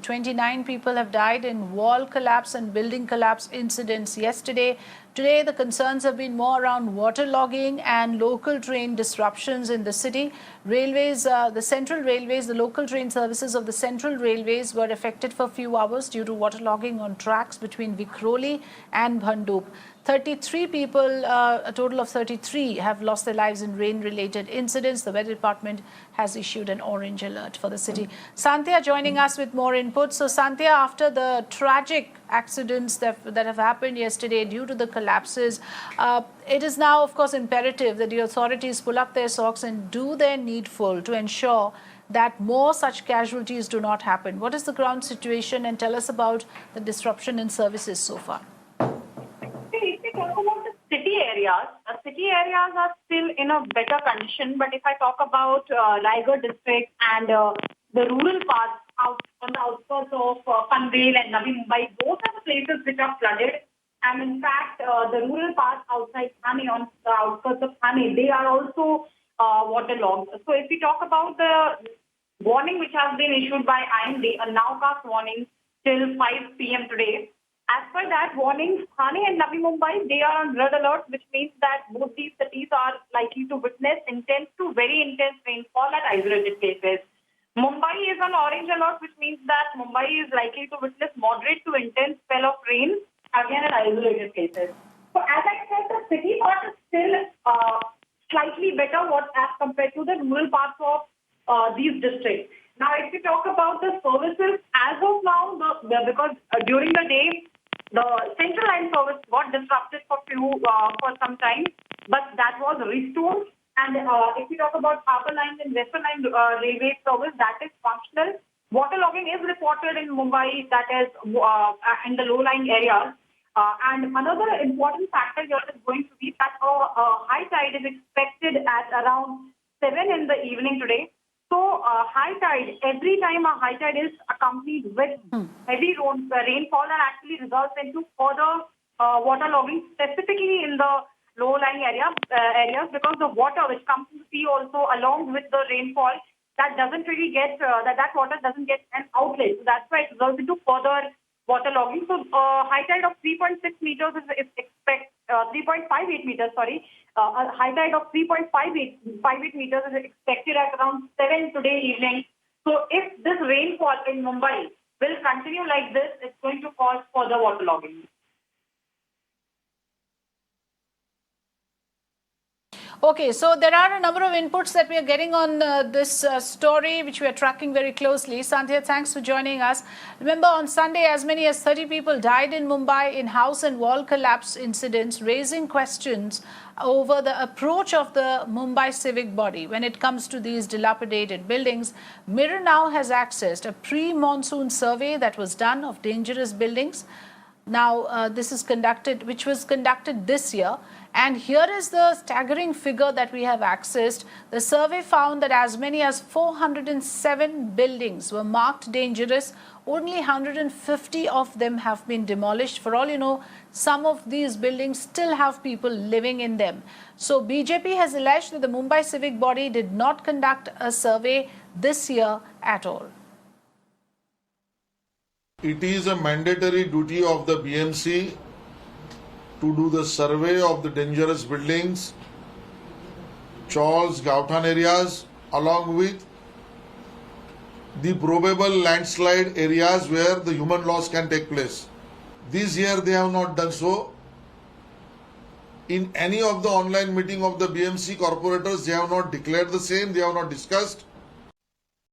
29 people have died in wall collapse and building collapse incidents yesterday. Today, the concerns have been more around waterlogging and local train disruptions in the city. Railways, the Central Railways, the local train services of the Central Railways were affected for a few hours due to waterlogging on tracks between Vikhroli and Bhandup. 33 people, a total of 33, have lost their lives in rain-related incidents. The Weather Department has issued an orange alert for the city. Sandhya joining us with more input. So, Sandhya, after the tragic accidents that have happened yesterday due to the collapses, it is now, of course, imperative that the authorities pull up their socks and do their needful to ensure that more such casualties do not happen. What is the ground situation, and tell us about the disruption in services so far? If we talk about the city areas are still in a better condition. But if I talk about Raigad district and the rural parts out on the outskirts of Panvel and Navi Mumbai, those are the places which are flooded. And in fact, the rural parts outside Thane, on the outskirts of Thane, they are also waterlogged. So if we talk about the warning which has been issued by IMD, a nowcast warning till 5 p.m. today. As per that warning, Thane and Navi Mumbai, they are on red alert, which means that both these cities are likely to witness intense to very intense rainfall at isolated places. Mumbai is on orange alert, which means that Mumbai is likely to witness moderate to intense spell of rain again at isolated places. So as I said, the city part is still slightly better as compared to the rural parts of these districts. Now, if we talk about the services, as of now, because during the day, the Central Line service got disrupted for some time, but that was restored. And if we talk about Harbour Line and Western Line railway service, that is functional. Waterlogging is reported in Mumbai, that is in the low-lying areas. And another important factor here is going to be that high tide is expected at around 7 in the evening today. So high tide, every time a high tide is accompanied with heavy rainfall and actually results into further waterlogging, specifically in the low-lying areas, because the water which comes from the sea also along with the rainfall, that doesn't really get, that water doesn't get an outlet. So that's why it results into further waterlogging. So high tide of 3.6 meters is 3.58 meters, sorry. A high tide of 3.58 meters is expected at around 7 today evening. So if this rainfall in Mumbai will continue like this, it's going to cause further waterlogging. Okay, so there are a number of inputs that we are getting on this story, which we are tracking very closely. Sandhya, thanks for joining us. Remember, on Sunday, as many as 30 people died in Mumbai in house and wall collapse incidents, raising questions over the approach of the Mumbai civic body when it comes to these dilapidated buildings. Mirror now has accessed a pre-monsoon survey that was done of dangerous buildings. Now, this is which was conducted this year. And here is the staggering figure that we have accessed. The survey found that as many as 407 buildings were marked dangerous. Only 150 of them have been demolished. For all you know, some of these buildings still have people living in them. So BJP has alleged that the Mumbai civic body did not conduct a survey this year at all. It is a mandatory duty of the BMC to do the survey of the dangerous buildings, chawls, Gautan areas, along with the probable landslide areas where the human loss can take place. This year they have not done so. In any of the online meeting of the BMC corporators, they have not declared the same, they have not discussed.